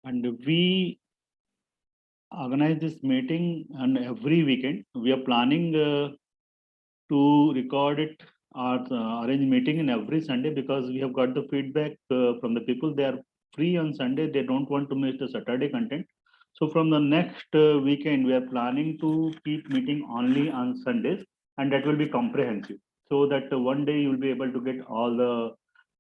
and we organize this meeting on every weekend. We are planning to record it or arrange meeting in every Sunday because we have got the feedback from the people. They are free on Sunday. They don't want to miss the Saturday content. So from the next weekend, we are planning to keep meeting only on Sundays, and that will be comprehensive. So that one day you will be able to get all the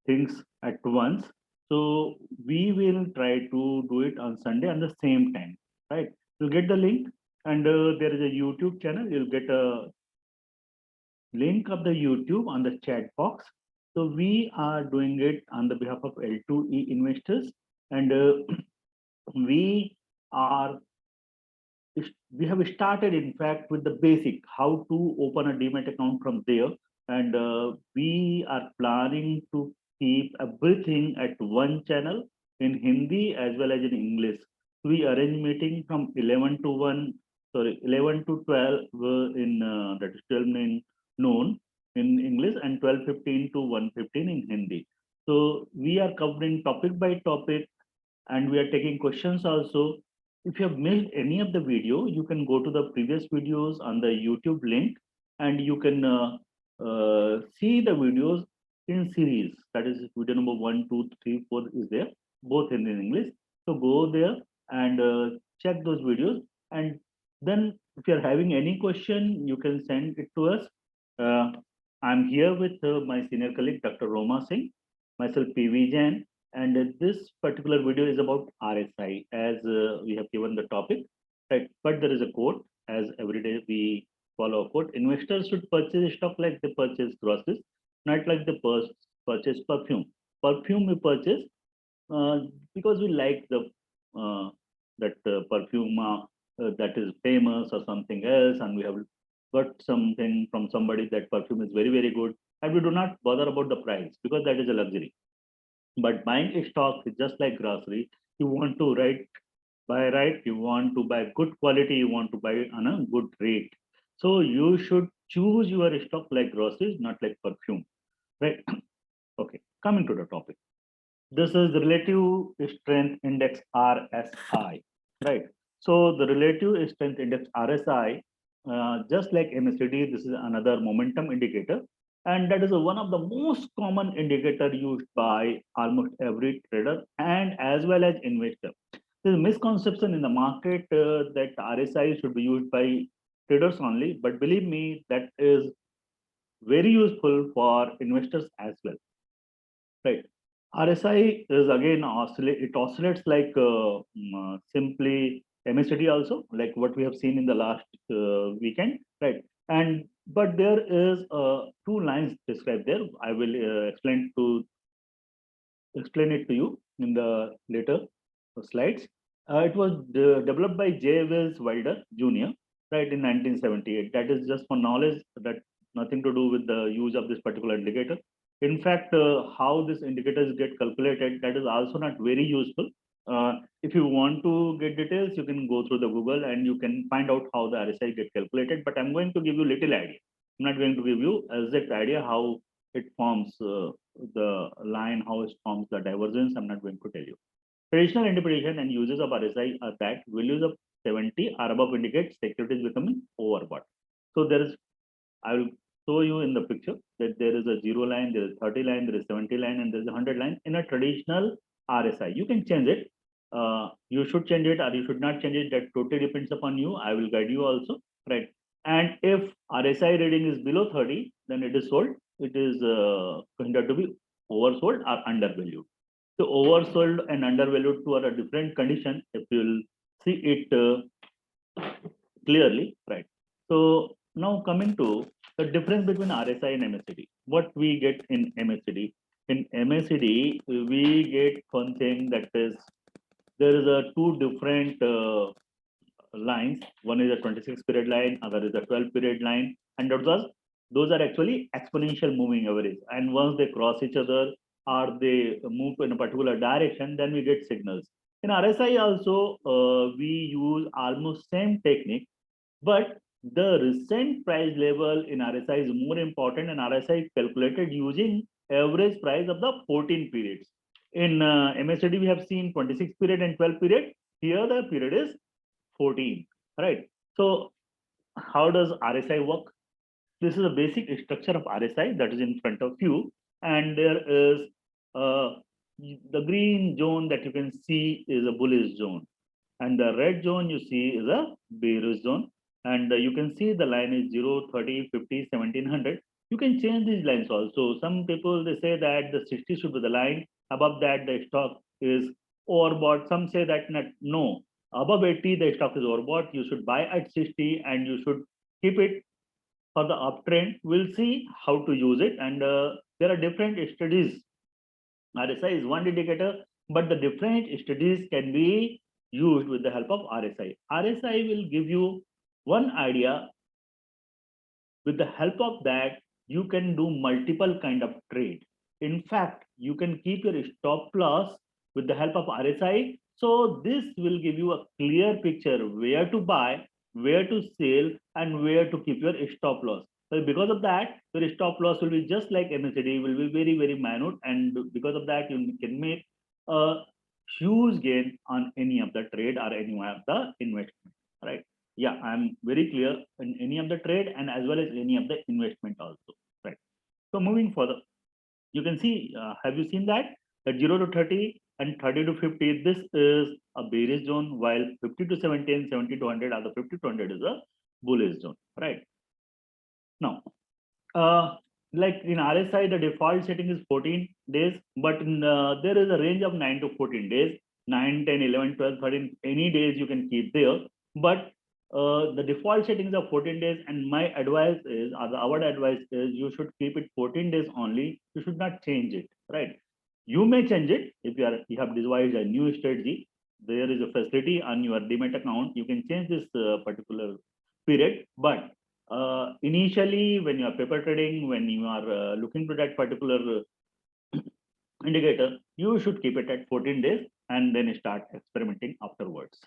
things at once. So we will try to do it on Sunday at the same time, right? You'll get the link, and there is a YouTube channel. You'll get a link of the YouTube on the chat box. So we are doing it on the behalf of L2E investors, and we are we have started in fact with the basic how to open a demat account from there, and we are planning to keep everything at one channel in Hindi as well as in English. We arrange meeting from 11 to 1, sorry, 11 to 12 in that is 12 noon in English, and 12:15 to 1:15 in Hindi. So we are covering topic by topic, and we are taking questions also. If you have missed any of the video, you can go to the previous videos on the YouTube link, and you can see the videos in series. That is video number 1, 2, 3, 4 is there, both in English. So go there and check those videos. And then if you're having any question, you can send it to us. Uh, I'm here with my senior colleague, Dr. Roma Singh, myself, PV Jain, and this particular video is about RSI, as we have given the topic, right? But there is a quote, as every day we follow a quote. Investors should purchase stock like they purchase groceries, not like they purchase perfume. Perfume we purchase uh, because we like the that perfume that is famous or something else, and we have got something from somebody that perfume is very, very good, and we do not bother about the price because that is a luxury. But buying a stock is just like grocery. You want to buy right, you want to buy good quality, you want to buy on a good rate. So you should choose your stock like groceries, not like perfume. Right? Okay, coming to the topic. This is the relative strength index RSI. Right. So the relative strength index RSI, just like MACD, this is another momentum indicator, and that is one of the most common indicator used by almost every trader and as well as investor. There's a misconception in the market that RSI should be used by traders only, but believe me, that is very useful for investors as well. Right. RSI is again it oscillates like simply MACD also, like what we have seen in the last weekend, right? And but there is two lines described there. I will explain it to you in the later slides. It was developed by J. Wells Wilder Jr. right in 1978. That is just for knowledge. That nothing to do with the use of this particular indicator. In fact, how these indicators get calculated, that is also not very useful. If you want to get details, you can go through the Google and you can find out how the RSI get calculated. But I'm going to give you little idea. I'm not going to give you exact idea how it forms the line, how it forms the divergence. I'm not going to tell you. Traditional interpretation and uses of RSI are that values of 70 or above indicate securities becoming overbought. So there is, I will show you in the picture that there is a 0 line, there is 30 line, there is 70 line, and there is a 100 line in a traditional RSI. You can change it. You should change it or you should not change it. That totally depends upon you. I will guide you also, right? And if RSI reading is below 30, then it is sold. It is considered to be oversold or undervalued. So oversold and undervalued two are a different condition. If you will see it clearly, right? So now coming to the difference between RSI and MACD. What we get in MACD? In MACD, we get one thing that is there is a two different lines. One is a 26 period line, other is a 12 period line, and those are actually exponential moving average. And once they cross each other or they move in a particular direction, then we get signals. In RSI also, we use almost same technique, but the recent price level in RSI is more important, and RSI is calculated using average price of the 14 periods. In MSCD, we have seen 26 period and 12 period. Here the period is 14, right? So how does RSI work? This is a basic structure of RSI that is in front of you. And there is the green zone that you can see is a bullish zone. And the red zone you see is a bearish zone. And you can see the line is 0, 30, 50, 1700. You can change these lines also. Some people, they say that the 60 should be the line. Above that, the stock is overbought. Some say that no, above 80, the stock is overbought. You should buy at 60 and you should keep it for the uptrend. We'll see how to use it. And there are different studies. RSI is one indicator, but the different studies can be used with the help of RSI. RSI will give you one idea. With the help of that, you can do multiple kind of trade. In fact, you can keep your stop loss with the help of RSI. So this will give you a clear picture where to buy, where to sell, and where to keep your stop loss. So because of that, your stop loss will be just like MACD, will be very, very minute. And because of that, you can make a huge gain on any of the trade or any of the investment, right? Yeah, I'm very clear in any of the trade and as well as any of the investment also, right? So moving further, you can see, have you seen that? That 0 to 30 and 30 to 50, this is a bearish zone, while 50 to 70 and 70 to 100 or the 50 to 100 is a bullish zone, right? Now, like in RSI, the default setting is 14 days, but there is a range of 9 to 14 days, 9, 10, 11, 12, 13, any days you can keep there. But the default settings are 14 days, and my advice is, or our advice is, you should keep it 14 days only. You should not change it, right? You may change it if you have devised a new strategy. There is a facility on your Demat account. You can change this particular period, but initially when you are paper trading, when you are looking to that particular indicator, you should keep it at 14 days and then start experimenting afterwards.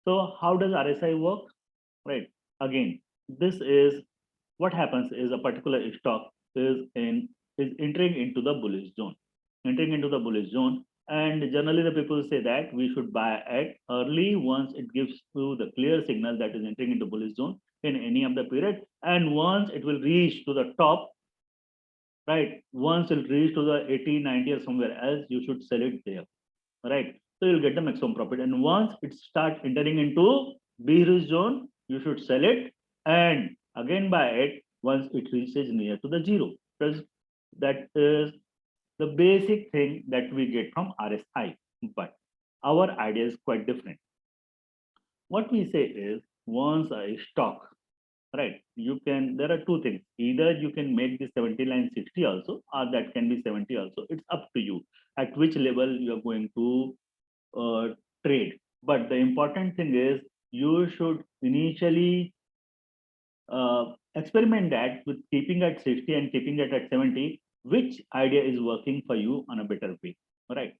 So how does RSI work? Right. Again, this is what happens is a particular stock is entering into the bullish zone, entering into the bullish zone. And generally the people say that we should buy at early once it gives you the clear signal that is entering into bullish zone in any of the period. And once it will reach to the top, right? Once it reach to the 80, 90 or somewhere else, you should sell it there, right? So you'll get the maximum profit. And once it starts entering into bearish zone, you should sell it and again buy it once it reaches near to the zero. Because that is the basic thing that we get from RSI. But our idea is quite different. What we say is once a stock, right, you can, there are two things. Either you can make the 70 line 60 also, or that can be 70 also. It's up to you at which level you are going to trade. But the important thing is you should initially experiment that with keeping at 60 and keeping it at 70, which idea is working for you on a better way, right?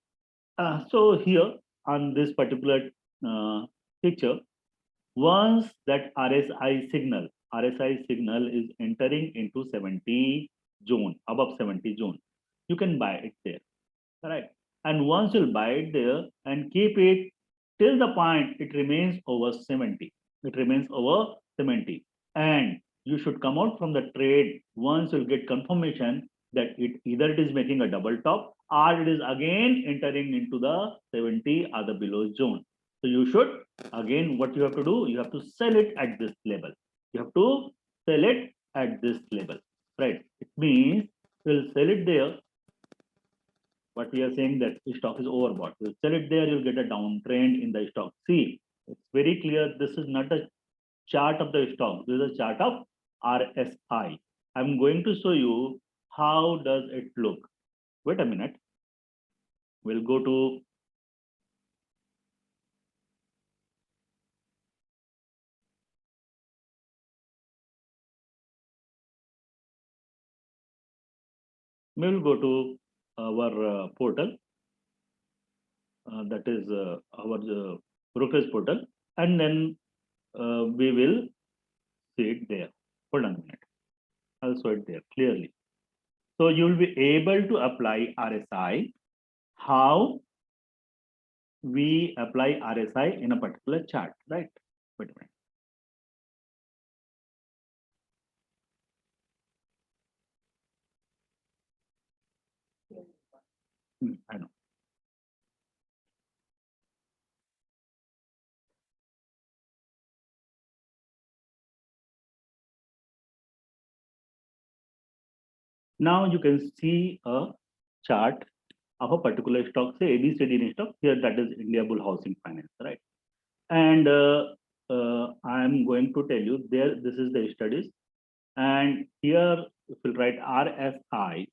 So here on this particular picture, once that RSI signal is entering into 70 zone, above 70 zone, you can buy it there, right? And once you'll buy it there and keep it till the point it remains over 70, it remains over 70, and you should come out from the trade once you'll get confirmation that it is making a double top or it is again entering into the 70 or the below zone. So you should, again, what you have to do, you have to sell it at this level. You have to sell it at this level, right? It means you'll sell it there, but we are saying that the stock is overbought. You sell it there, you'll get a downtrend in the stock. See, it's very clear. This is not a chart of the stock. This is a chart of RSI. I'm going to show you how does it look. Wait a minute. We'll go to our portal. That is our brokerage portal, and then we will see it there. Hold on a minute. I'll show it there clearly. So you will be able to apply RSI. how we apply RSI in a particular chart, right? Wait a minute. I know. Now you can see a chart of a particular stock, say ABCD stock. Here that is India Bull Housing Finance, right? And I'm going to tell you there. This is the studies, and here if you write RSI,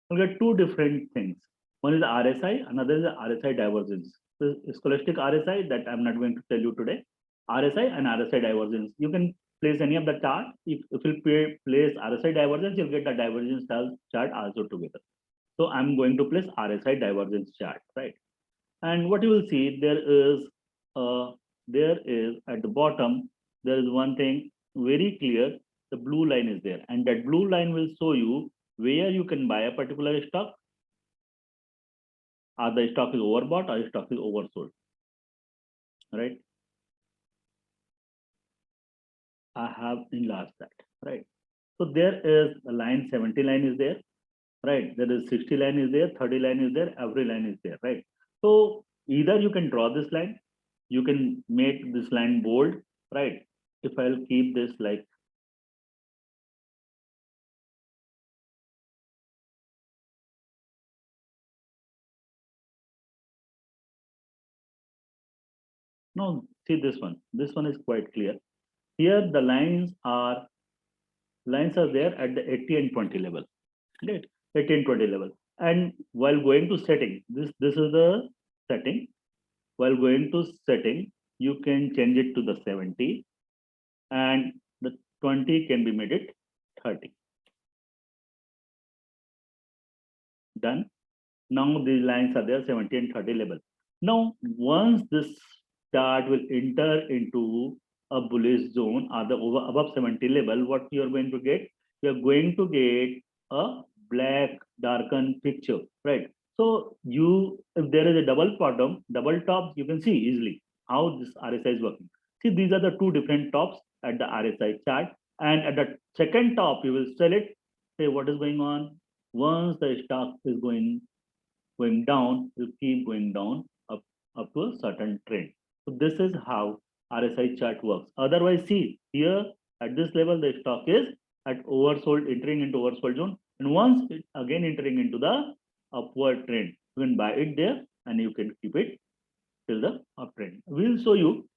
you'll get two different things. One is the RSI, another is the RSI divergence. So scholastic RSI that I'm not going to tell you today. RSI and RSI divergence. You can place any of the chart. If you place RSI divergence, you'll get the divergence chart also together. So I'm going to place RSI divergence chart, right? And what you will see there is at the bottom, there is one thing very clear. The blue line is there, and that blue line will show you where you can buy a particular stock. Or the stock is overbought or the stock is oversold, right? I have enlarged that, right? So there is a line 70 line is there, right? There is 60 line is there, 30 line is there, every line is there, right? So either you can draw this line, you can make this line bold, right? If I'll keep this like, no, see this one is quite clear. Here the lines are there at the 80 and 20 level, right? 80 and 20 level. And while going to setting, this is the setting. While going to setting, you can change it to the 70 and the 20 can be made it 30. Done. Now these lines are there 70 and 30 level. Now once this chart will enter into a bullish zone or the above 70 level, what you are going to get? You are going to get a black darkened picture, right? So if there is a double bottom, double top, you can see easily how this RSI is working. See, these are the two different tops at the RSI chart, and at the second top, you will sell it. Say what is going on. Once the stock is going down, will keep going down up to a certain trend. So this is how RSI chart works. Otherwise, see here at this level, the stock is at oversold, entering into oversold zone. And once it again entering into the upward trend, you can buy it there and you can keep it till the uptrend. We'll show you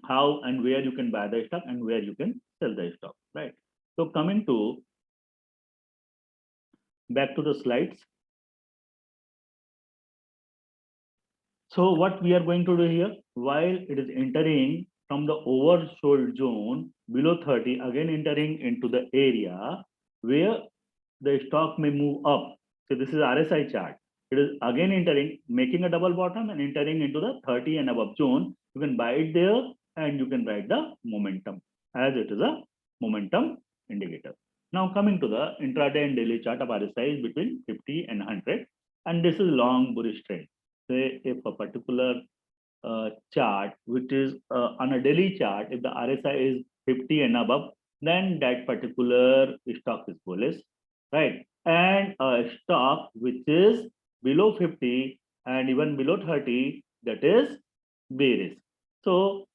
how and where you can buy the stock and where you can sell the stock, right? So coming to back to the slides. So what we are going to do here, while it is entering from the oversold zone below 30, again entering into the area where the stock may move up. So this is RSI chart. It is again entering, making a double bottom and entering into the 30 and above zone. You can buy it there and you can write the momentum as it is a momentum indicator. Now coming to the intraday and daily chart of RSI is between 50 and 100, and this is long bullish trend. Say if a particular chart, which is on a daily chart, if the RSI is 50 and above, then that particular stock is bullish, right? And a stock which is below 50 and even below 30, that is bearish. So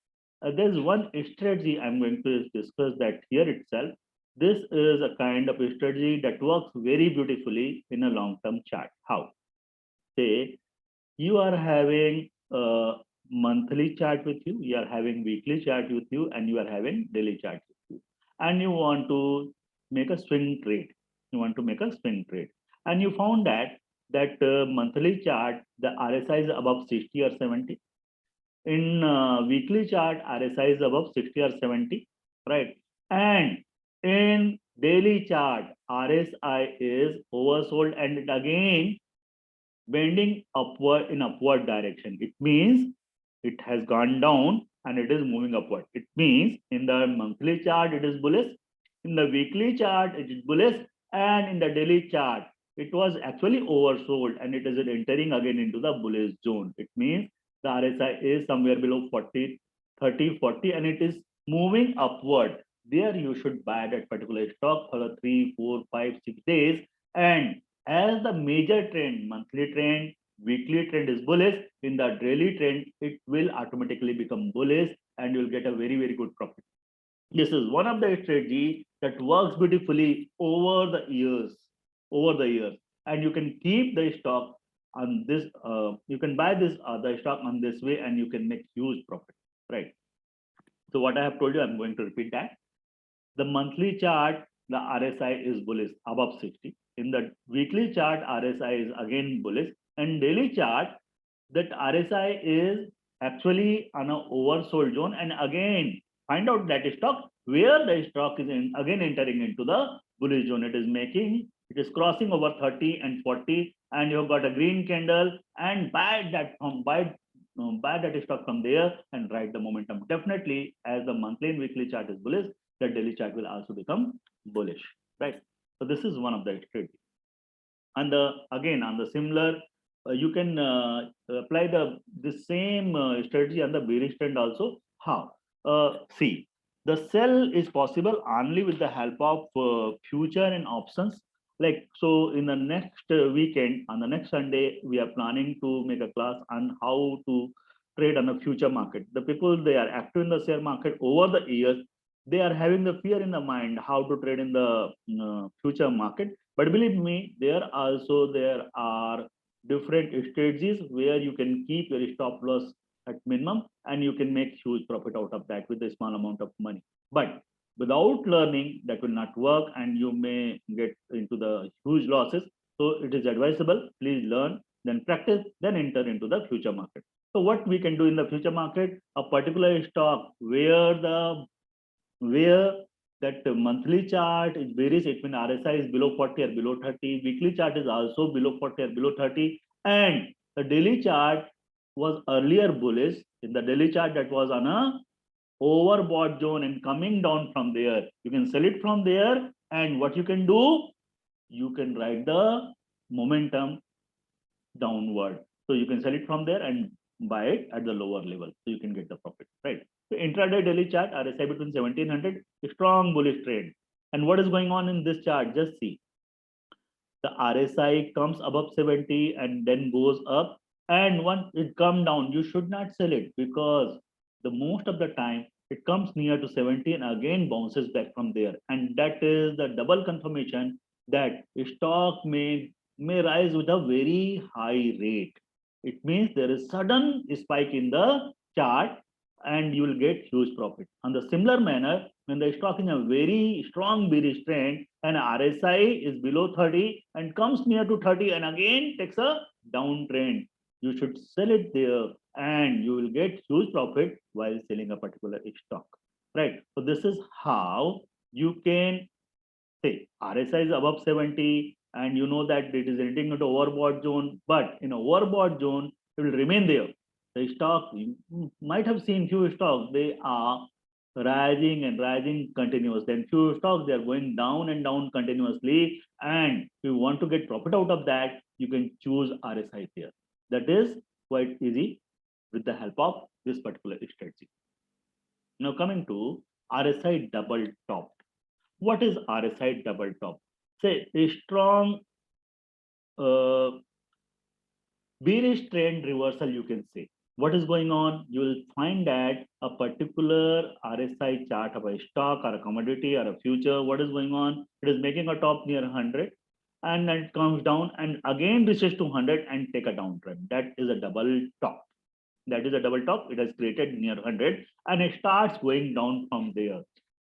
there's one strategy I'm going to discuss that here itself. This is a kind of a strategy that works very beautifully in a long-term chart. How? Say you are having a monthly chart with you, you are having weekly chart with you, and you are having daily chart with you. And you want to make a swing trade. You want to make a swing trade. And you found that monthly chart, the RSI is above 60 or 70. In weekly chart, RSI is above 60 or 70, right? And in daily chart, RSI is oversold and it again bending upward in upward direction. It means it has gone down and it is moving upward. It means in the monthly chart, it is bullish. In the weekly chart, it is bullish. And in the daily chart, it was actually oversold and it is entering again into the bullish zone. It means the RSI is somewhere below 40, 30, 40, and it is moving upward. There you should buy that particular stock for a 3, 4, 5, 6 days. And as the major trend, monthly trend, weekly trend is bullish, in the daily trend, it will automatically become bullish and you'll get a very, very good profit. This is one of the strategy that works beautifully over the years, and you can keep the stock on this. You can buy this the stock on this way, and you can make huge profit, right? So what I have told you, I'm going to repeat that. The monthly chart, the RSI is bullish above 60. In the weekly chart, RSI is again bullish, and daily chart, that RSI is actually on an oversold zone. And again, find out that stock where the stock is again entering into the bullish zone. It is crossing over 30 and 40, and you've got a green candle, and buy that stock from there and ride the momentum. Definitely, as the monthly and weekly chart is bullish, the daily chart will also become bullish, right? So this is one of the strategies. And again, on the similar, you can apply the same strategy on the bearish trend also. How? See, the sell is possible only with the help of future and options. Like, so in the next weekend, on the next Sunday, we are planning to make a class on how to trade on the future market. The people, they are active in the share market over the years, they are having the fear in the mind how to trade in the future market. But believe me, there are different strategies where you can keep your stop loss at minimum and you can make huge profit out of that with a small amount of money. But without learning, that will not work and you may get into the huge losses. So it is advisable, please learn, then practice, then enter into the future market. So what we can do in the future market, a particular stock where that monthly chart is varies, it means RSI is below 40 or below 30, weekly chart is also below 40 or below 30, and the daily chart was earlier bullish. In the daily chart, that was on a overbought zone and coming down from there. You can sell it from there, and what you can do, you can ride the momentum downward. So you can sell it from there and buy it at the lower level. So you can get the profit, right? So intraday daily chart, RSI between 1700, strong bullish trend. And what is going on in this chart? Just see. The RSI comes above 70 and then goes up. And once it comes down, you should not sell it because the most of the time it comes near to 70 and again bounces back from there. And that is the double confirmation that stock may rise with a very high rate. It means there is sudden spike in the chart and you will get huge profit. On the similar manner, when the stock in a very strong bearish trend and RSI is below 30 and comes near to 30 and again takes a downtrend, you should sell it there and you will get huge profit while selling a particular stock, right? So this is how you can say RSI is above 70 and you know that it is entering into overbought zone, but in overbought zone, it will remain there. The stock, you might have seen few stocks, they are rising and rising continuous. Then few stocks, they are going down and down continuously. And if you want to get profit out of that, you can choose RSI here. That is quite easy with the help of this particular strategy. Now coming to RSI double top. What is RSI double top? Say a strong bearish trend reversal, you can say. What is going on? You will find that a particular RSI chart of a stock or a commodity or a future, what is going on? It is making a top near 100 and then it comes down and again reaches to 100 and take a downtrend. That is a double top. That is a double top. It has created near 100 and it starts going down from there.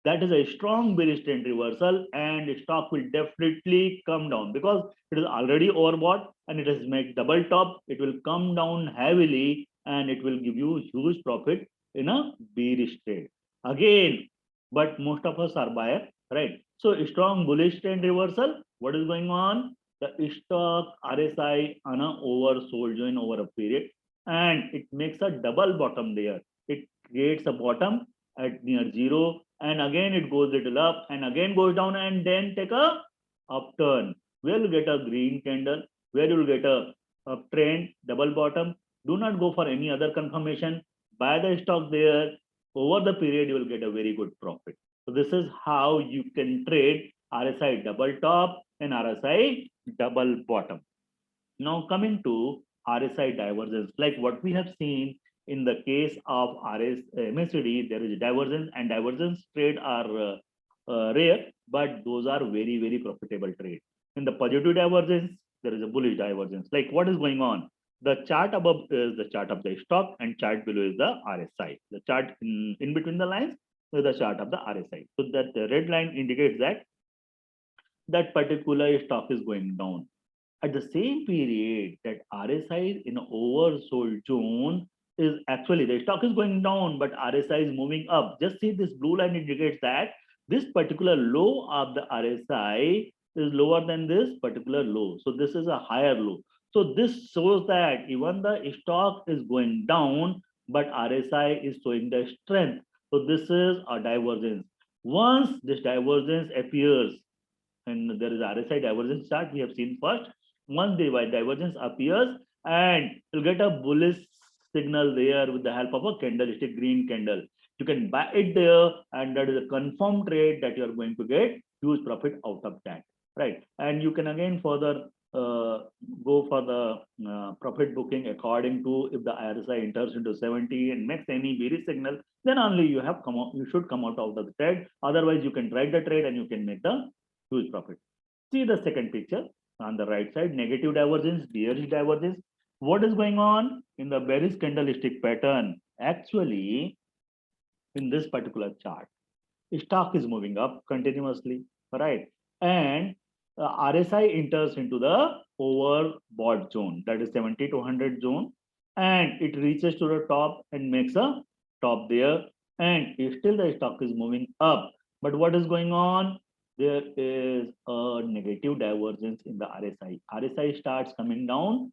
That is a strong bearish trend reversal and stock will definitely come down because it is already overbought and it has made double top. It will come down heavily and it will give you huge profit in a bearish trade. Again, but most of us are buyer, right? So strong bullish trend reversal. What is going on? The stock RSI on a oversold zone over a period and it makes a double bottom there. It creates a bottom at near zero and again it goes little up and again goes down and then take a upturn where you'll get a green candle, where you'll get a trend, double bottom. Do not go for any other confirmation. Buy the stock there. Over the period, you will get a very good profit. So this is how you can trade RSI double top and RSI double bottom. Now coming to RSI divergence, like what we have seen in the case of MACD, there is divergence, and divergence trade are rare, but those are very, very profitable trade. In the positive divergence, there is a bullish divergence. Like what is going on? The chart above is the chart of the stock and chart below is the RSI. The chart in between the lines is the chart of the RSI. So that the red line indicates that that particular stock is going down. At the same period, that RSI in an oversold zone is actually the stock is going down, but RSI is moving up. Just see this blue line indicates that this particular low of the RSI is lower than this particular low. So this is a higher low. So this shows that even the stock is going down, but RSI is showing the strength. So this is a divergence. Once this divergence appears, and there is RSI divergence chart we have seen first. Once the divergence appears, and you'll get a bullish signal there with the help of a candlestick, green candle. You can buy it there, and that is a confirmed trade that you are going to get huge profit out of that, right? And you can again further go for the profit booking according to if the RSI enters into 70 and makes any bearish signal, then only you have come out, you should come out of the trade. Otherwise, you can trade the trade and you can make the huge profit. See the second picture on the right side, negative divergence, bearish divergence. What is going on in the bearish candlestick pattern? Actually, in this particular chart, stock is moving up continuously, right? And RSI enters into the overbought zone, that is 70 to 100 zone, and it reaches to the top and makes a top there, and still the stock is moving up. But what is going on? There is a negative divergence in the RSI. RSI starts coming down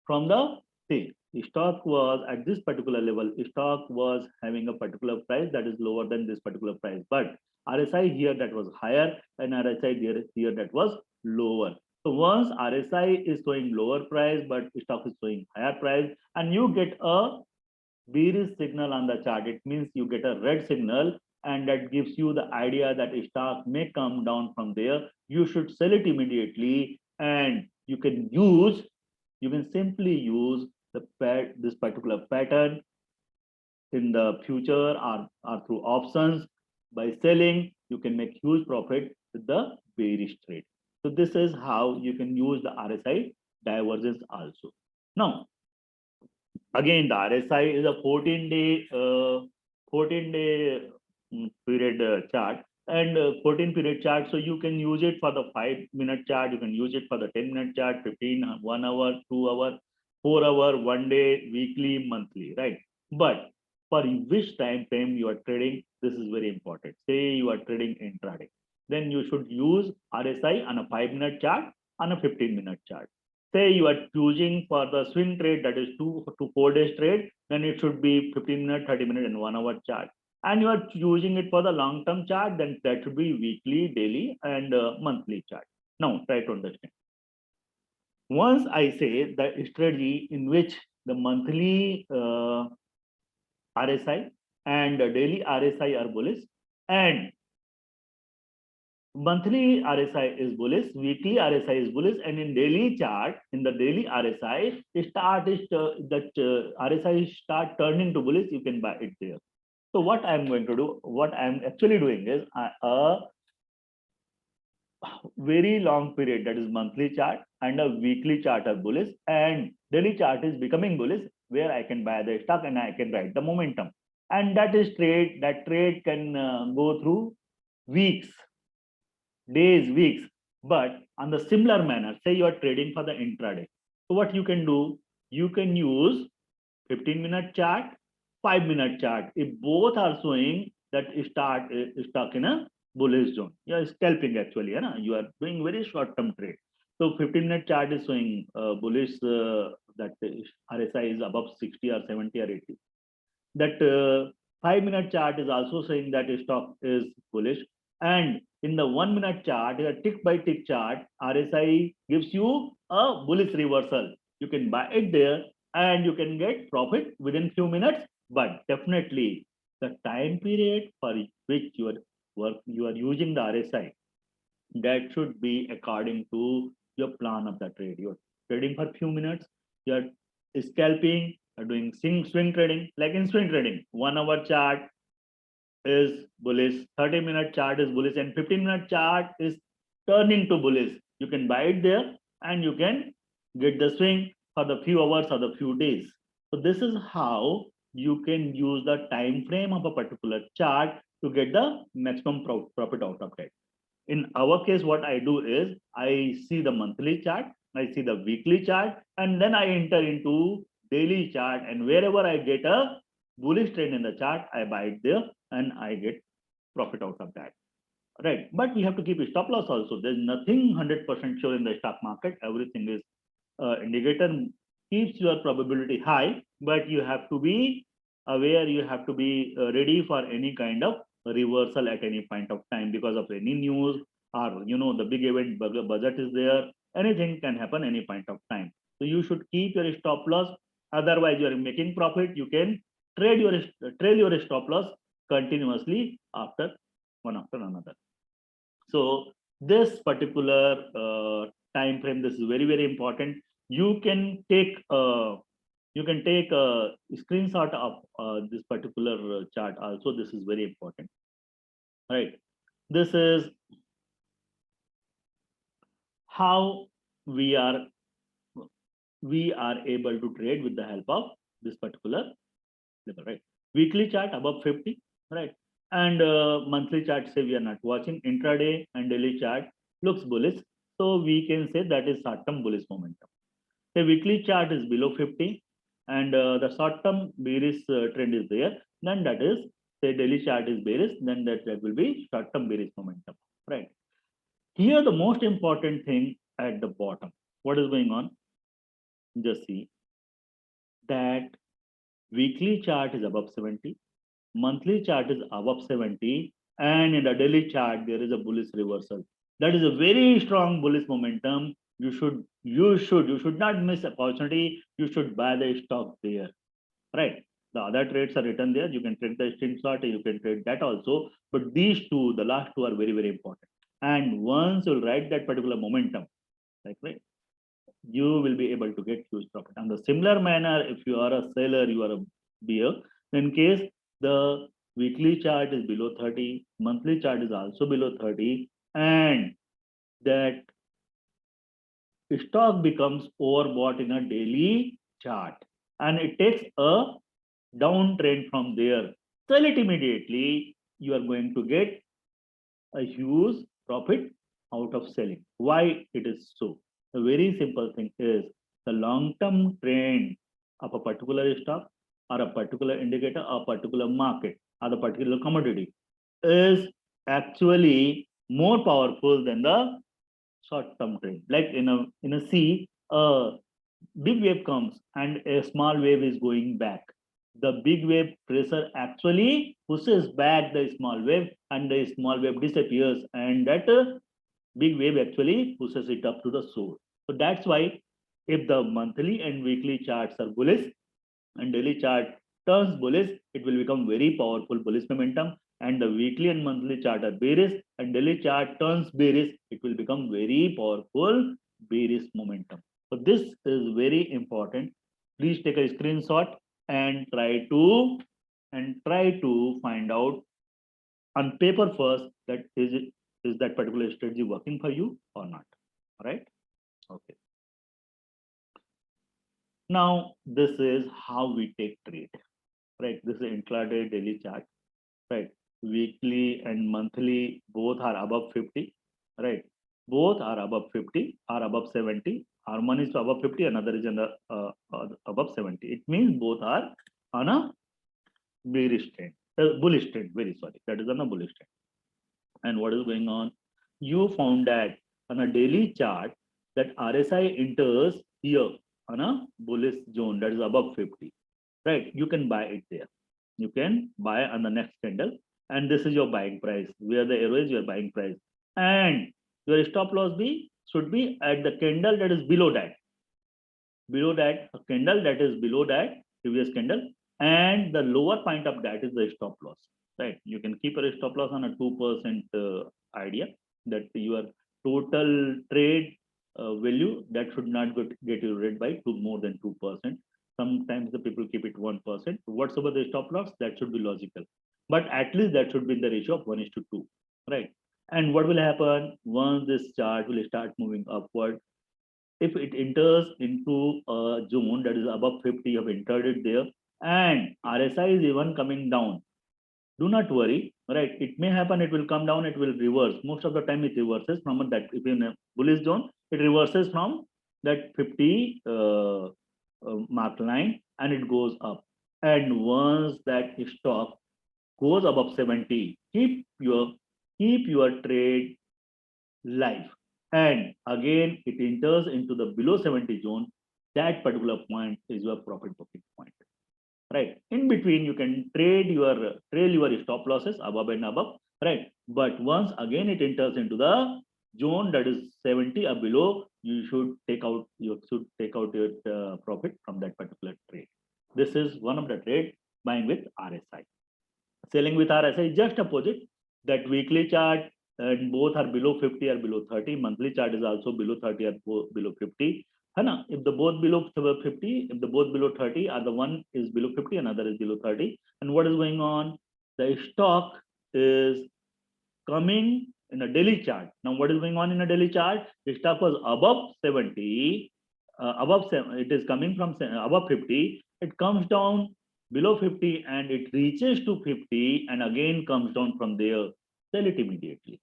from the say stock was at this particular level, stock was having a particular price that is lower than this particular price, but RSI here that was higher and RSI here that was lower. So once RSI is showing lower price but stock is showing higher price, and you get a bearish signal on the chart, it means you get a red signal, and that gives you the idea that a stock may come down from there. You should sell it immediately, and you can simply use this particular pattern in the future or through options. By selling, you can make huge profit with the bearish trade. So this is how you can use the RSI divergence also. Now, again, the RSI is a 14-day period chart, and 14 period chart. So you can use it for the 5-minute chart. You can use it for the 10-minute chart, 15, 1 hour, 2 hour, 4 hour, 1 day, weekly, monthly, right? But for which time frame you are trading, this is very important. Say you are trading intraday, then you should use RSI on a 5-minute chart, on a 15-minute chart. Say you are choosing for the swing trade, that is 2 to 4 days trade, then it should be 15-minute, 30-minute, and 1 hour chart. And you are using it for the long-term chart, then that should be weekly, daily, and monthly chart. Now, try to understand. Once I say the strategy in which the monthly RSI and daily RSI are bullish, and monthly RSI is bullish, weekly RSI is bullish, and in daily chart, in the daily RSI, RSI start turning to bullish, you can buy it there. So what I'm going to do, what I'm actually doing is a very long period, that is monthly chart and a weekly chart are bullish, and daily chart is becoming bullish, where I can buy the stock and I can ride the momentum. And that trade can go through weeks, days, weeks. But on the similar manner, say you are trading for the intraday. So what you can do, you can use 15-minute chart, 5-minute chart. If both are showing that stock in a bullish zone, you are scalping actually, you are doing very short-term trade. So 15-minute chart is showing bullish, that RSI is above 60 or 70 or 80. That 5-minute chart is also saying that stock is bullish. And in the 1 minute chart, a tick by tick chart, RSI gives you a bullish reversal. You can buy it there and you can get profit within few minutes. But definitely the time period for which you are using the RSI, that should be according to your plan of the trade. You're trading for few minutes, you're scalping, you're doing swing trading. Like in swing trading, 1 hour chart is bullish, 30-minute chart is bullish, and 15-minute chart is turning to bullish. You can buy it there and you can get the swing for the few hours or the few days. So this is how you can use the time frame of a particular chart to get the maximum profit out of it. In our case, what I do is I see the monthly chart, I see the weekly chart, and then I enter into daily chart. And wherever I get a bullish trend in the chart, I buy it there and I get profit out of that. Right. But we have to keep a stop loss also. There's nothing 100% sure in the stock market. Everything is indicator keeps your probability high, but you have to be aware, you have to be ready for any kind of reversal at any point of time because of any news, or the big event budget is there. Anything can happen any point of time. So you should keep your stop loss. Otherwise, you are making profit. You can trail your stop loss continuously after one after another. So this particular time frame, this is very, very important. You can take a screenshot of this particular chart also. This is very important, right? This is how we are able to trade with the help of this particular level, right? Weekly chart above 50, right? And monthly chart say we are not watching. Intraday and daily chart looks bullish, so we can say that is short-term bullish momentum. The weekly chart is below 50 and the short-term bearish trend is there, then that is, say daily chart is bearish, then that will be short-term bearish momentum, right? Here the most important thing at the bottom, what is going on? Just see that weekly chart is above 70, monthly chart is above 70, and in the daily chart there is a bullish reversal. That is a very strong bullish momentum. You should not miss opportunity. You should buy the stock there, right? The other trades are written there. You can trade the screenshot, you can trade that also. But these two, the last two, are very, very important. And once you write that particular momentum, like right, you will be able to get huge profit. And the similar manner, if you are a seller, you are a bear, in case the weekly chart is below 30, monthly chart is also below 30, and that stock becomes overbought in a daily chart and it takes a downtrend from there, sell it immediately. You are going to get a huge profit out of selling. Why it is so? The very simple thing is the long-term trend of a particular stock or a particular indicator or a particular market or the particular commodity is actually more powerful than the short-term trend. Like in a sea, a big wave comes and a small wave is going back. The big wave pressure actually pushes back the small wave and the small wave disappears, and that big wave actually pushes it up to the shore. So that's why if the monthly and weekly charts are bullish and daily chart turns bullish, it will become very powerful bullish momentum. And the weekly and monthly chart are bearish and daily chart turns bearish, it will become very powerful bearish momentum. So this is very important. Please take a screenshot and try to find out on paper first that is that particular strategy working for you or not. All right? Okay. Now this is how we take trade. Right? This is intraday daily chart. Right? Weekly and monthly both are above 50. Right? Both are above 50 or above 70. One is above 50, another is in the above 70. It means both are on a bearish trend, bullish trend. Very sorry, that is on a bullish trend. And what is going on? You found that on a daily chart that RSI enters here on a bullish zone that is above 50. Right? You can buy it there. You can buy on the next candle and this is your buying price, where the arrow is your buying price, and your stop loss should be at the candle that is below that, a candle that is below that previous candle, and the lower point of that is the stop loss, right? You can keep a stop loss on a 2% idea, that your total trade value that should not get eroded by more than 2%. Sometimes the people keep it 1%. Whatsoever the stop loss, that should be logical, but at least that should be in the ratio of 1:2, right? And what will happen once this chart will start moving upward? If it enters into a zone that is above 50, you have entered it there, and RSI is even coming down, do not worry, right? It may happen, it will come down, it will reverse. Most of the time it reverses from that. If you're in a bullish zone, it reverses from that 50 mark line, and it goes up. And once that stock goes above 70, keep your trade live, and again it enters into the below 70 zone. That particular point is your profit booking point, right? In between you can trail your stop losses above and above, right? But once again it enters into the zone that is 70 or below, you should take out your profit from that particular trade. This is one of the trade, buying with RSI. Selling with RSI is just opposite. That weekly chart, and both are below 50 or below 30. Monthly chart is also below 30 or below 50. Hana? If the both below 50, if the both below 30, or the one is below 50, another is below 30. And what is going on? The stock is coming in a daily chart. Now, what is going on in a daily chart? The stock was above 70, it is coming from above 50. It comes down below 50 and it reaches to 50 and again comes down from there. Sell it immediately.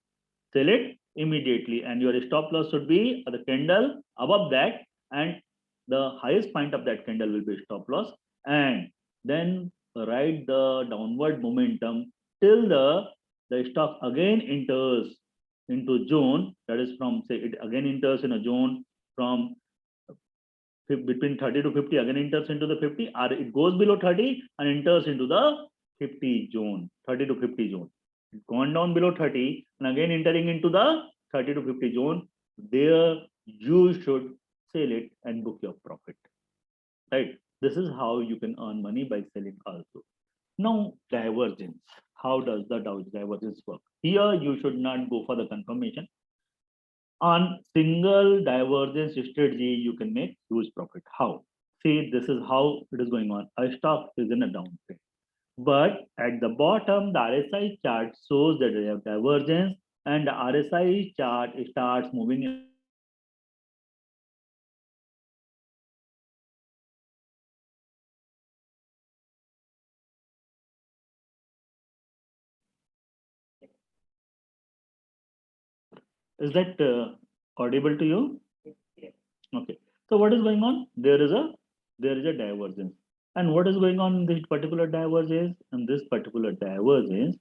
Sell it immediately, and your stop loss should be the candle above that, and the highest point of that candle will be stop loss, and then ride the downward momentum till the stock again enters into zone, that is from, say, it again enters in a zone from between 30 to 50, again enters into the 50, or it goes below 30 and enters into the 50 zone, 30 to 50 zone. It's gone down below 30 and again entering into the 30 to 50 zone. There you should sell it and book your profit, right? This is how you can earn money by selling also. Now, divergence. How does the divergence work? Here you should not go for the confirmation. On single divergence strategy, you can make huge profit. How? See, this is how it is going on. A stock is in a downtrend, but at the bottom, the RSI chart shows that they have divergence, and the RSI chart starts moving in a direction of divergence. And once it starts moving in a direction of divergence, then is that audible to you? Okay. So what is going on? There is a divergence. And what is going on in this particular divergence? In this particular divergence,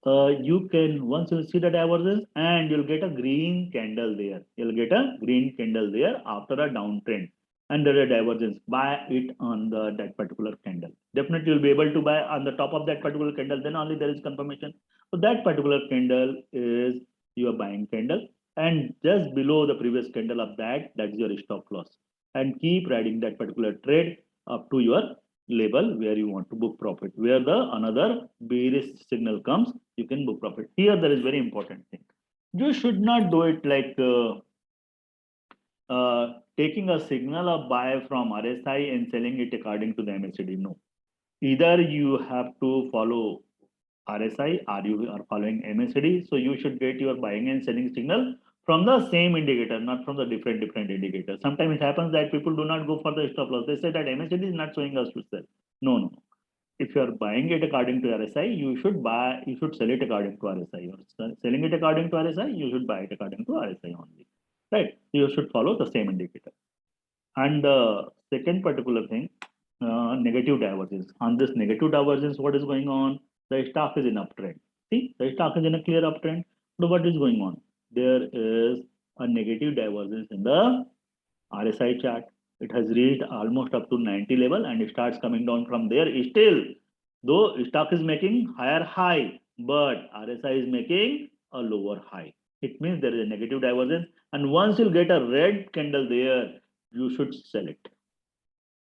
you can, once you see the divergence, and you'll get a green candle there. You'll get a green candle there after a downtrend, and there is a divergence. Buy it on that particular candle. Definitely, you'll be able to buy on the top of that particular candle. Then only there is confirmation. So that particular candle is your buying candle, and just below the previous candle of that's your stop loss. And keep riding that particular trade up to your level where you want to book profit. Where the another bearish signal comes, you can book profit. Here there is very important thing. You should not do it like taking a signal of buy from RSI and selling it according to the MACD. No. Either you have to follow RSI or you are following MACD. So you should get your buying and selling signal from the same indicator, not from the different indicators. Sometimes it happens that people do not go for the stop loss. They say that MACD is not showing us to sell. No. If you are buying it according to RSI, you should sell it according to RSI. Or selling it according to RSI, you should buy it according to RSI only. Right? You should follow the same indicator. And the second particular thing, negative divergence. On this negative divergence, what is going on? The stock is in uptrend. See, the stock is in a clear uptrend. So what is going on? There is a negative divergence in the RSI chart. It has reached almost up to 90 level and it starts coming down from there. Still, though stock is making higher high, but RSI is making a lower high. It means there is a negative divergence, and once you get a red candle there, you should sell it.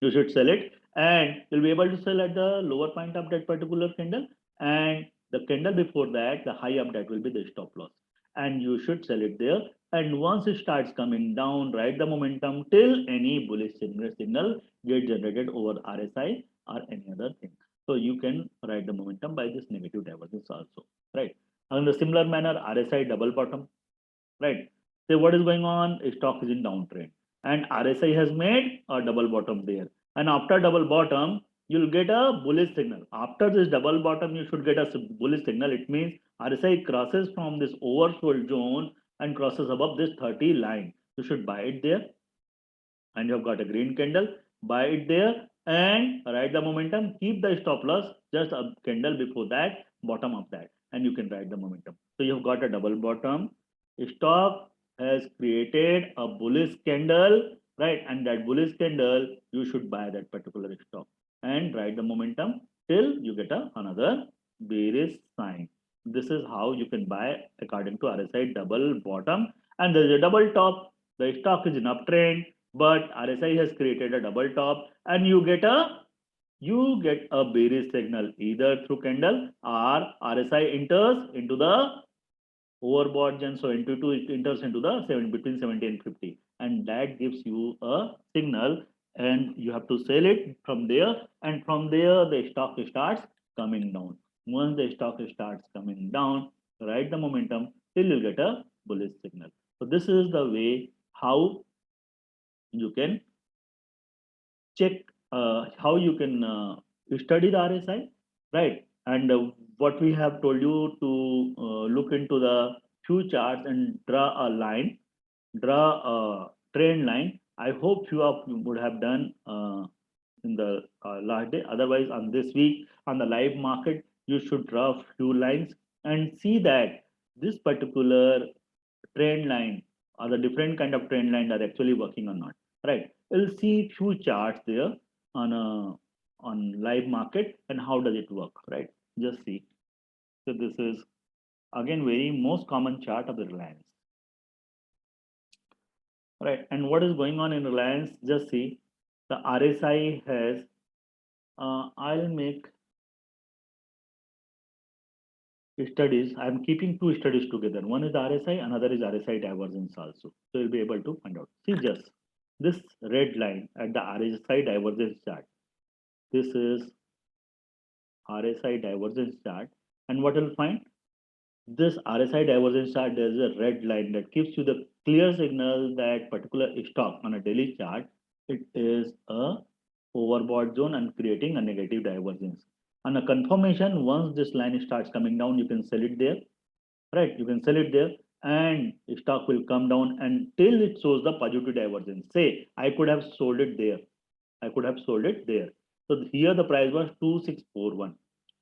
You should sell it, and you'll be able to sell at the lower point of that particular candle, and the candle before that, the high of that will be the stop loss, and you should sell it there. And once it starts coming down, ride the momentum till any bullish signal get generated over RSI or any other thing. So you can ride the momentum by this negative divergence also, right? In the similar manner, RSI double bottom, right? So what is going on? Stock is in downtrend, and RSI has made a double bottom there. And after double bottom, you'll get a bullish signal. After this double bottom, you should get a bullish signal. It means RSI crosses from this oversold zone and crosses above this 30 line. You should buy it there, and you have got a green candle. Buy it there and ride the momentum. Keep the stop loss just a candle before that, bottom of that, and you can ride the momentum. So you've got a double bottom. Stock has created a bullish candle, right? And that bullish candle, you should buy that particular stock and ride the momentum till you get another bearish sign. This is how you can buy according to RSI double bottom. And there's a double top. The stock is in uptrend, but RSI has created a double top, and you get a bearish signal either through candle or RSI enters into the overbought gen. So into it enters into the between 70 and 50, and that gives you a signal, and you have to sell it from there, and from there the stock starts coming down. Once the stock starts coming down, ride the momentum till you get a bullish signal. So this is the way how you can check, how you can study the RSI, right? And what we have told you to look into the few charts and draw a line, draw a trend line. I hope few of you would have done in the last day. Otherwise, on this week on the live market, you should draw a few lines and see that this particular trend line or the different kind of trend line are actually working or not, right? We'll see few charts there on a on live market and how does it work, right? Just see. So this is again very most common chart of the Reliance, right? And what is going on in Reliance? Just see, the RSI has. I'll make studies. I'm keeping two studies together. One is RSI, another is RSI divergence also. So you'll be able to find out. See just this red line at the RSI divergence chart. This is RSI divergence chart. And what you'll find? This RSI divergence chart, there's a red line that gives you the clear signal that particular stock on a daily chart, it is a overbought zone and creating a negative divergence. On a confirmation, once this line starts coming down, you can sell it there, right? You can sell it there, and stock will come down until it shows the positive divergence. Say, I could have sold it there. I could have sold it there. So here the price was 2641,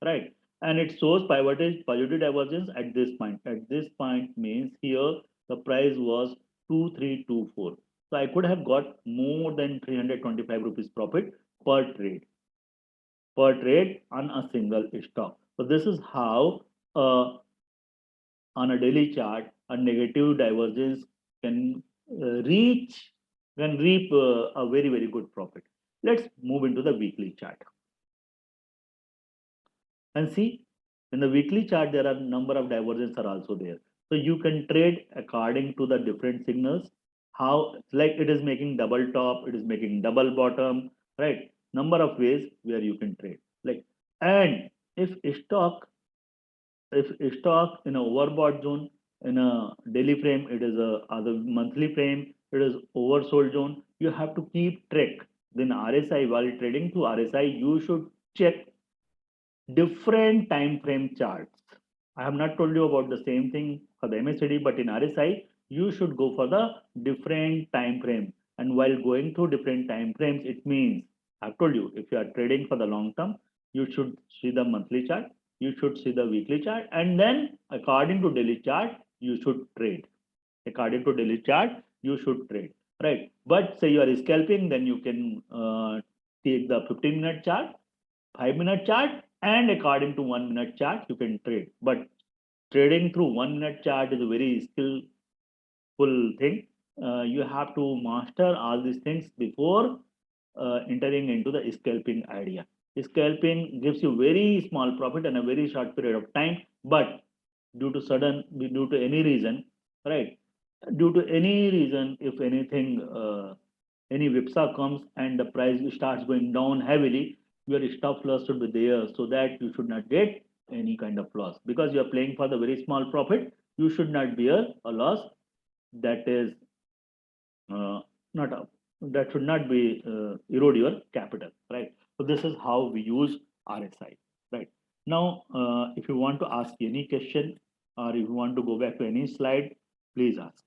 right? And it shows positive divergence at this point. At this point means here the price was 2324. So I could have got more than 325 rupees profit per trade on a single stock. So this is how on a daily chart a negative divergence can reach can reap a very good profit. Let's move into the weekly chart and see. In the weekly chart there are number of divergences are also there, so you can trade according to the different signals, how like it is making double top, it is making double bottom, right? Number of ways where you can trade, like. And if stock if stock in a overbought zone in a daily frame, it is a other monthly frame, it is oversold zone, you have to keep track. Then RSI, while trading to RSI, you should check different time frame charts. I have not told you about the same thing for the MACD, but in RSI, you should go for the different time frame. And while going through different time frames, it means I've told you if you are trading for the long term, you should see the monthly chart, you should see the weekly chart, and then according to daily chart, you should trade. According to daily chart, you should trade, right? But say you are scalping, then you can take the 15-minute chart, 5-minute chart, and according to 1 minute chart you can trade. But trading through 1 minute chart is a very skillful thing. You have to master all these things before entering into the scalping idea. Scalping gives you very small profit in a very short period of time, but due to any reason, right? Due to any reason, if anything, any whipsaw comes and the price starts going down heavily, your stop loss should be there so that you should not get any kind of loss, because you are playing for the very small profit. You should not bear a loss that is not a, that should not be erode your capital, right? So this is how we use RSI, right? Now, if you want to ask any question or if you want to go back to any slide, please ask.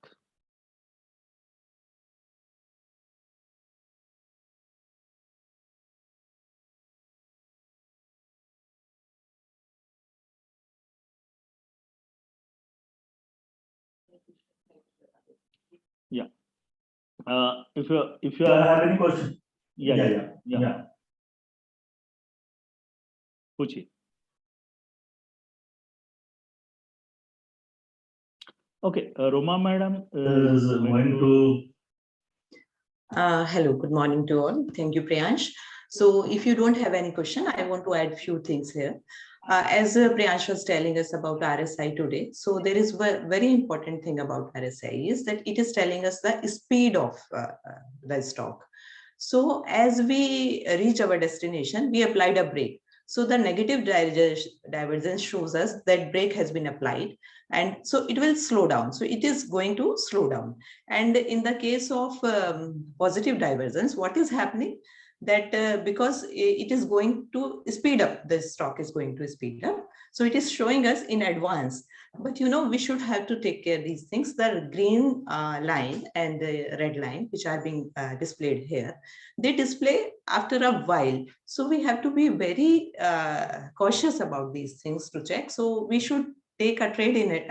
Yeah. If you Do I are, have any question? yeah. पूछिए. Okay, Roma madam is going to. Hello, good morning to all. Thank you, Priyansh. So if you don't have any question, I want to add a few things here. As Priyansh was telling us about RSI today, so there is a very important thing about RSI is that it is telling us the speed of the stock. So as we reach our destination, we applied a brake. So the negative divergence shows us that brake has been applied, and so it will slow down. So it is going to slow down. And in the case of positive divergence, what is happening? That because it is going to speed up, the stock is going to speed up. So it is showing us in advance. But we should have to take care of these things. The green line and the red line, which are being displayed here, they display after a while. So we have to be very cautious about these things to check. So we should take a trade in it,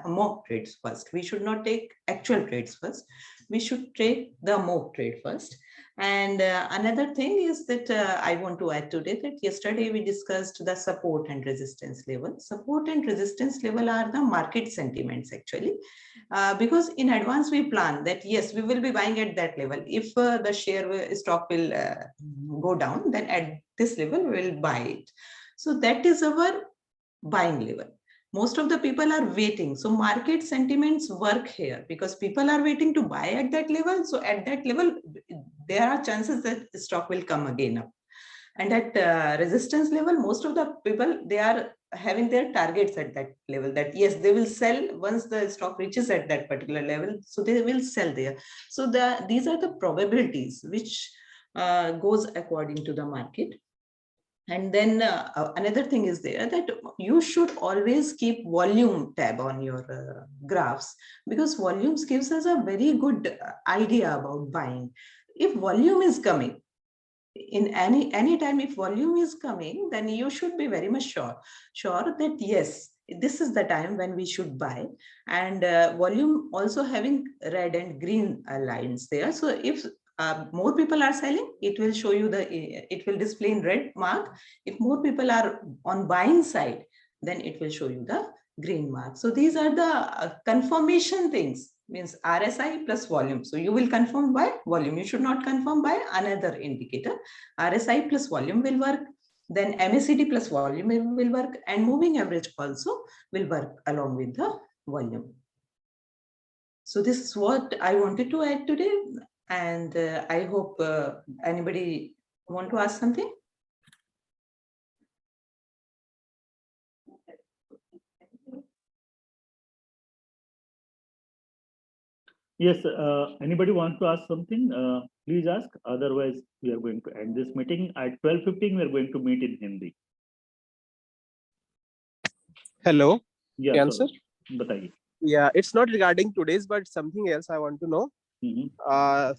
mock trades first. We should not take actual trades first. We should take the mock trade first. And another thing is that I want to add today that yesterday we discussed the support and resistance level. Support and resistance level are the market sentiments actually, because in advance we plan that yes, we will be buying at that level. If the stock will go down, then at this level we will buy it. So that is our buying level. Most of the people are waiting. So market sentiments work here because people are waiting to buy at that level. So at that level, there are chances that the stock will come again up. And at resistance level, most of the people, they are having their targets at that level, that yes, they will sell once the stock reaches at that particular level. So they will sell there. So these are the probabilities which goes according to the market. And then another thing is there that you should always keep volume tab on your graphs, because volumes gives us a very good idea about buying. If volume is coming, in any time, if volume is coming, then you should be very much sure that yes, this is the time when we should buy. And volume also having red and green lines there. So if more people are selling, it will show you it will display in red mark. If more people are on buying side, then it will show you the green mark. So these are the confirmation things, means RSI plus volume. So you will confirm by volume. You should not confirm by another indicator. RSI plus volume will work. Then MACD plus volume will work, and moving average also will work along with the volume. So this is what I wanted to add today. And I hope anybody want to ask something? Yes, anybody wants to ask something? Please ask. Otherwise, we are going to end this meeting at 12:15. We are going to meet in Hindi. Hello. Yeah, Answer. बताइए. Yeah, it's not regarding today's, but something else I want to know.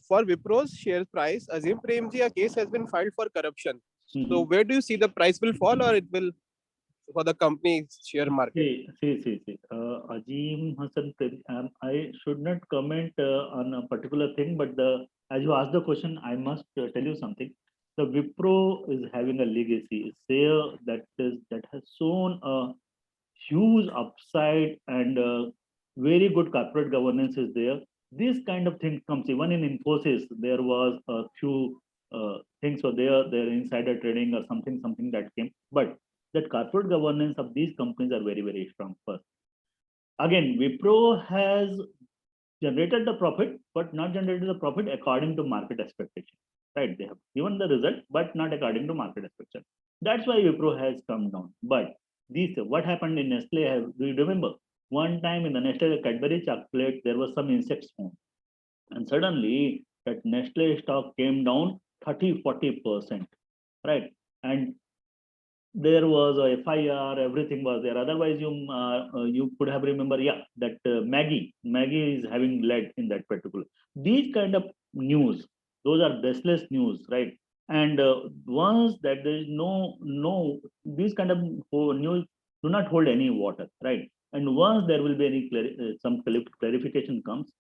For Wipro's share price, Azim Premji, a case has been filed for corruption. So where do you see the price will fall, or it will for the company's share market? See. Azim Hassan, I should not comment on a particular thing, but as you asked the question, I must tell you something. the Wipro is having a legacy. Share that has shown a huge upside and very good corporate governance is there. This kind of thing comes even in Infosys. There was a few things were there insider trading or something that came, but that corporate governance of these companies are very strong. First, again, Wipro has generated the profit, but not generated the profit according to market expectation. Right? They have given the result, but not according to market expectation. That's why Wipro has come down. But this, what happened in Nestle? Do you remember? One time in the Nestle Cadbury chocolate, there was some insects found, and suddenly that Nestle stock came down 30-40%. Right? And there was a FIR, everything was there. Otherwise, you could have remember, yeah, that Maggie is having led in that particular. These kind of news, those are baseless news, right? And once that there is no these kind of news do not hold any water, right? And once there will be any some clarification comes,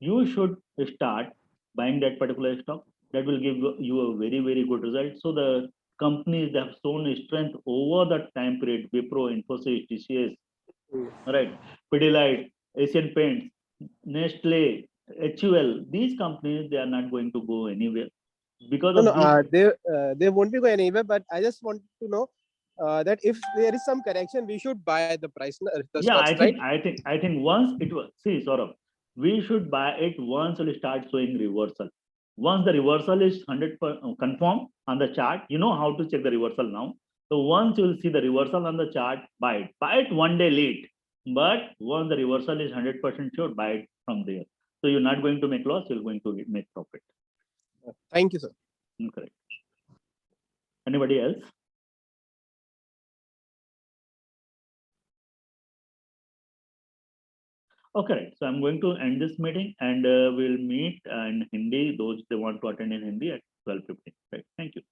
you should start buying that particular stock. That will give you a very good result. So the companies that have shown strength over that time period, Wipro, Infosys, TCS, right, Pidilite, Asian Paints, Nestle, HUL, these companies, they are not going to go anywhere because No, of no, these. they won't be going anywhere. But I just want to know that if there is some correction, we should buy the price, the Yeah, stocks, right? I think once it was, see, Saurabh, we should buy it once it start showing reversal. Once the reversal is 100% confirmed on the chart, you know how to check the reversal now. So once you will see the reversal on the chart, buy it. Buy it one day late, but once the reversal is 100% sure, buy it from there. So you're not going to make loss, you're going to make profit. Thank you, sir. Correct. Anybody else? Okay, so I'm going to end this meeting and we'll meet in Hindi, those they want to attend in Hindi at 12:15. Right. Thank you.